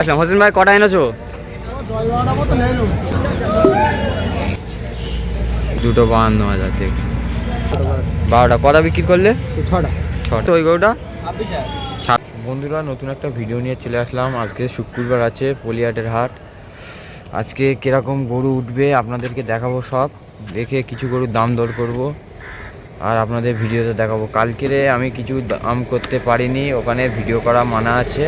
আসলাম। হোসেন ভাই কটা এনেছো? দুটো 52,000 থেকে 12টা। কটা বিক্রি করলে? 6টা। ওই গরুটা বন্ধুরা নতুন একটা ভিডিও নিয়ে চলে আসলাম। আজকে শুক্রবার আছে, পলিহাটের হাট। আজকে কিরকম গরু উঠবে আপনাদেরকে দেখাবো, সব দেখে কিছু গরুর দাম দর করব আর আপনাদের ভিডিওতে দেখাবো। কালকেরে আমি কিছু দাম করতে পারিনি, ওখানে ভিডিও করা মানা আছে।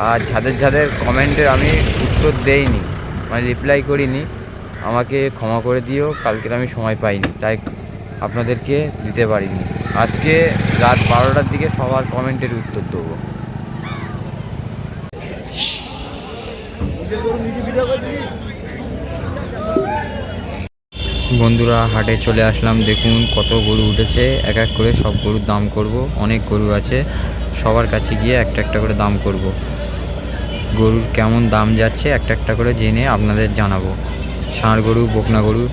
আর যাদের কমেন্টের আমি উত্তর দেইনি, মানে রিপ্লাই করিনি, আমাকে ক্ষমা করে দিও। কালকের আমি সময় পাইনি, তাই আপনাদেরকে দিতে পারিনি। আজকে রাত 12টার দিকে সবার কমেন্টের উত্তর দেবো। বন্ধুরা হাটে চলে আসলাম, দেখুন কত গরু উঠেছে। এক এক করে সব গরুর দাম করব। অনেক গরু আছে, সবার কাছে গিয়ে একটা একটা করে দাম করব। গরুর কেমন দাম যাচ্ছে একটা একটা করে জেনে আপনাদের জানাবো। ষাঁড় গরু, বকনা গরু,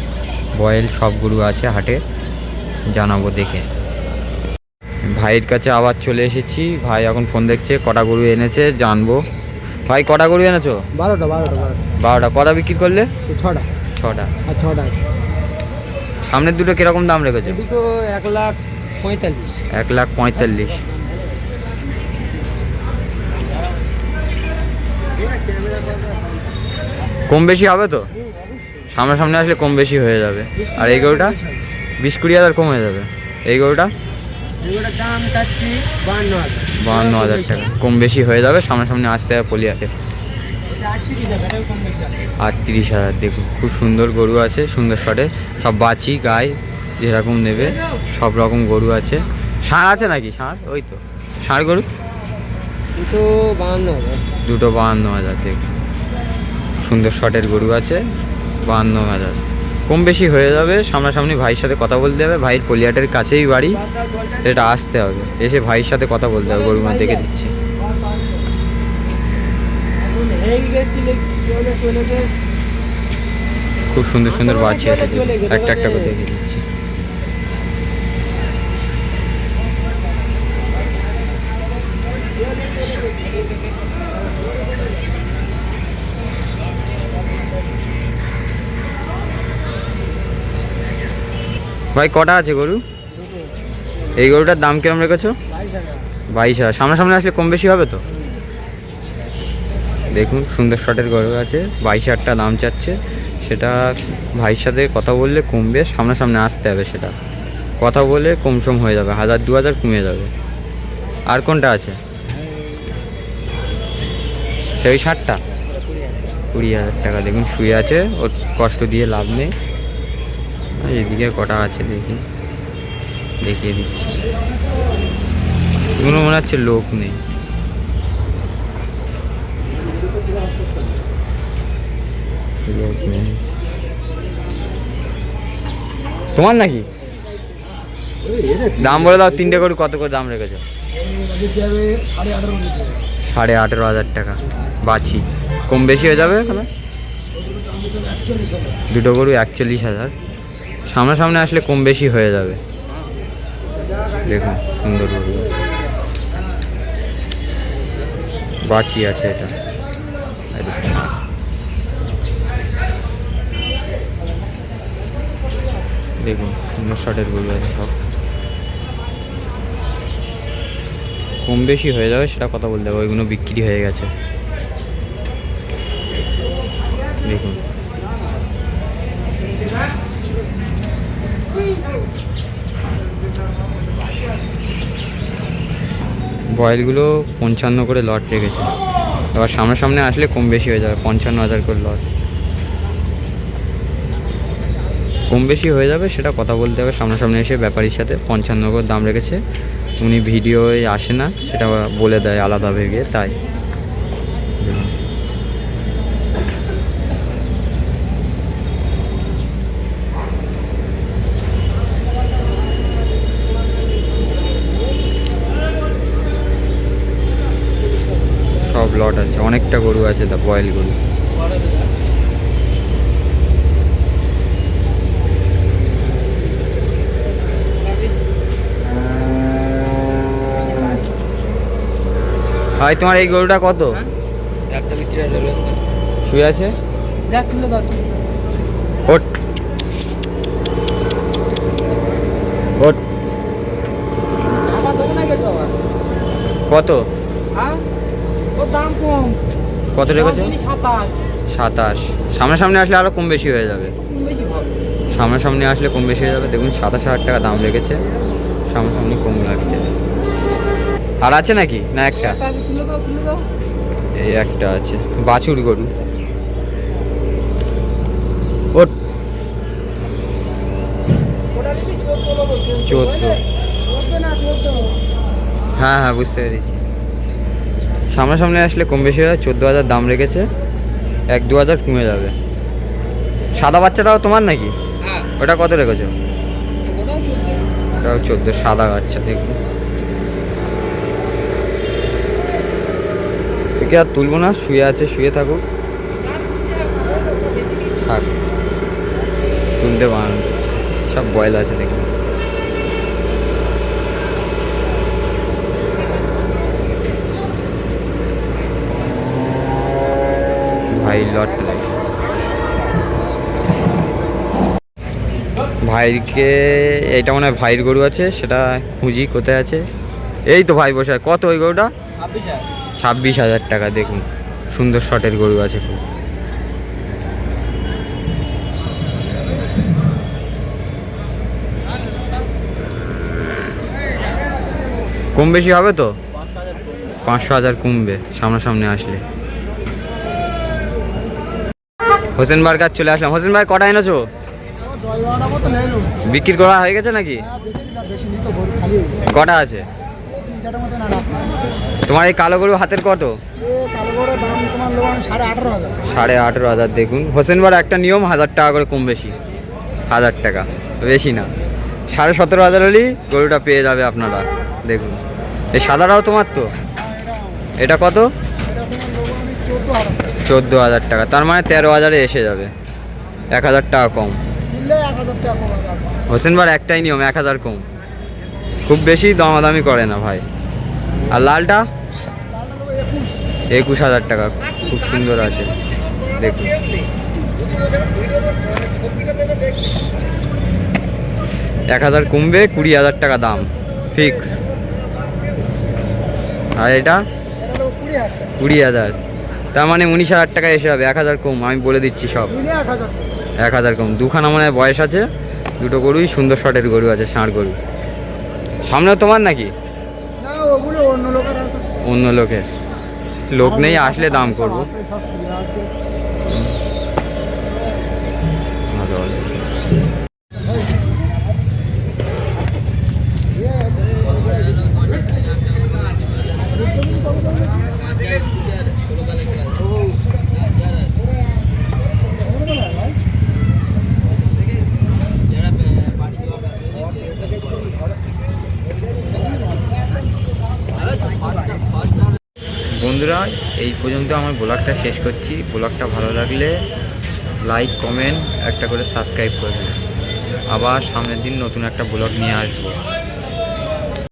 বয়েল সব গরু আছে হাটে, জানাবো দেখে। ভাইয়ের কাছে আবার চলে এসেছি। ভাই এখন ফোন দেখছে, কটা গরু এনেছে জানবো। ভাই কটা গরু এনেছো? 12টা। কটা বিক্রি করলে? 6টা। আর 6টা আছে। সামনের দুটো কিরকম দাম রেখেছে? দুটো 1,45,000। 1,45,000। কম বেশি হবে তো? সামনে আসলে কম বেশি হয়ে যাবে। আর এই গরুটা 20-20,000 কম হয়ে যাবে। এই গরুটা দাম চাচ্ছি 52,000 টাকা, কম বেশি হয়ে যাবে। সামনে আসতে হবে পলিহাটে। 38,000। দেখুন খুব সুন্দর গরু আছে, সুন্দর শটে সব বাছি গায়ে যেরকম নেবে সব রকম গরু আছে। ষাঁড় আছে নাকি? ষাঁড় ওই তো ষাঁড় গরু দুটো 52,000 থেকে সুন্দর শটের গরু আছে। 52,000 কম বেশি হয়ে যাবে। সামনাসামনি ভাইয়ের সাথে কথা বলতে হবে। ভাইয়ের পলিহাটের কাছেই বাড়ি, এটা আসতে হবে, এসে ভাইয়ের সাথে কথা বলতে হবে। গরু মাছ দেখে দিচ্ছি। খুব সুন্দর সুন্দর বাচ্চা আছে, একটা একটা করে দেখে দিচ্ছি। ভাই কটা আছে গরু? এই গরুটার দাম কিরম রেখেছো? 22,000। সামনাসামনি আসলে কম বেশি হবে তো? দেখুন সুন্দর শটের গরু আছে, 22,000 দাম চাচ্ছে। সেটা ভাইয়ের সাথে কথা বললে কমবে, সামনাসামনি আসতে হবে, সেটা কথা বলে কমসম হয়ে যাবে, 1,000-2,000 কমে যাবে। আর কোনটা আছে? সেই 60টা 20,000 টাকা। দেখুন শুয়ে আছে, ওর কষ্ট দিয়ে লাভ নেই। এদিকে কটা আছে দেখি, দেখিয়ে দিচ্ছি। এগুলো মনে হচ্ছে লোক নেই। তোমার নাকি? দাম বলে দাও, 3টে গরু কত করে দাম রেখেছো? 18,500 টাকা বাছি। কম বেশি হয়ে যাবে। দুটো গরু 41,000। সামনাসামনি আসলে কম বেশি হয়ে যাবে। দেখুন সুন্দর গরু বাছি আছে, এটা দেখুন সুন্দর শটের গরু আছে সব। কম বেশি হয়ে যাবে, সেটা কথা বলতে হবে। ওইগুলো বিক্রি হয়ে গেছে। দেখুন বয়েলগুলো 55 করে লট রেখেছে। এবার সামনে আসলে কম বেশি হয়ে যাবে, 55,000 করে লট। কম বেশি হয়ে যাবে, সেটা কথা বলতে হবে সামনাসামনি এসে। ব্যাপারীর সাথে 55 করে দাম রেখেছে। উনি ভিডিওয় আসে না, সেটা বলে দেয় আলাদা ভেবে, তাই। সব লট আছে, অনেকটা গরু আছে, তা বয়েল গরু। ভাই তোমার এই গরুটা কত? একটা বিক্রি হলো শুয়ে আছে। দেখ তুলে দাও ওট ওট আমার দোকানে গেল বাবা কত? হ্যাঁ ওর দাম কম। কত রেখেছো? 27। 27। সামনাসামনি আসলে আরো কম বেশি হয়ে যাবে। বেশি ভালো সামনাসামনি আসলে কম বেশি হয়ে যাবে। দেখুন 27,000 টাকা দাম রেখেছে, সামনাসামনি কম লাগছে। আর আছে নাকি? না একটা তুলে দাও এই একটা আছে, বাছুর গরু। ওট ওটা নিবি 14 লোক 14। 14 না 14। হ্যাঁ হ্যাঁ বুঝতে পেরেছি। সামনাসামনি আসলে কম বেশি হয়। 14,000 দাম রেখেছে, 1-2 হাজার কমে যাবে। সাদা বাচ্চাটাও তোমার নাকি? হ্যাঁ ওটা কত রেখেছো? ওটাও 14। ওটাও 14। সাদা বাচ্চা দেখুন। একে আর তুলবো না, শুয়ে আছে, শুয়ে থাকুক। থাক, তুলতে বানানো সব বয়েল আছে দেখুন। ভাই লট ভাইকে, এইটা মনে হয় ভাইয়ের গরু আছে, সেটা খুঁজি কোথায় আছে। এই তো ভাই বসে। কত ওই গরুটা? 26,000 টাকা। দেখুন সুন্দর শটের গরু আছে খুব। কম বেশি হবে তো? 500,000 কমবে সামনাসামনি আসলে। হোসেন ভাইয়ের কাছে চলে আসলাম। হোসেন ভাই কটা এনেছো? বিক্রি করা হয়ে গেছে নাকি? কটা আছে তোমার এই কালো গরু হাতের? কত? 18,500। দেখুন হোসেন ভাইয়ের একটা নিয়ম, 1,000 টাকা করে কম বেশি। 1,000 টাকা বেশি না। 17,500 হলেই গরুটা পেয়ে যাবে আপনারা। দেখুন এই সাদাটাও তোমার তো? এটা কত? 14,000 টাকা। তার মানে 13,000-এ এসে যাবে। 1,000 টাকা কম। হোসেন ভাইয়ের একটাই নিয়ম, 1,000 কম। খুব বেশি দামাদামি করে না ভাই। আর লালটা? 21,000 টাকা। খুব সুন্দর আছে দেখুন। এক 1,000 কমবে, 20,000 টাকা দাম ফিক্স। আর এটা 20,000। তার মানে 19,000 টাকা এসে যাবে। 1,000 কম, আমি বলে দিচ্ছি সব। 1,000 কম। দুখানা মনে হয় বয়স আছে, দুটো গরুই সুন্দর শটের গরু আছে, ষাঁড় গরু। সামনে তোমার নাকি? অন্য লোকের। লোক নেই, আসলে দাম করবো। বন্ধুরা এই পর্যন্ত আমার ব্লগটা শেষ করছি। ব্লগটা ভালো লাগলে লাইক, কমেন্ট, একটা করে সাবস্ক্রাইব করবেন। আবার সামনের দিন নতুন একটা ব্লগ নিয়ে আসবো।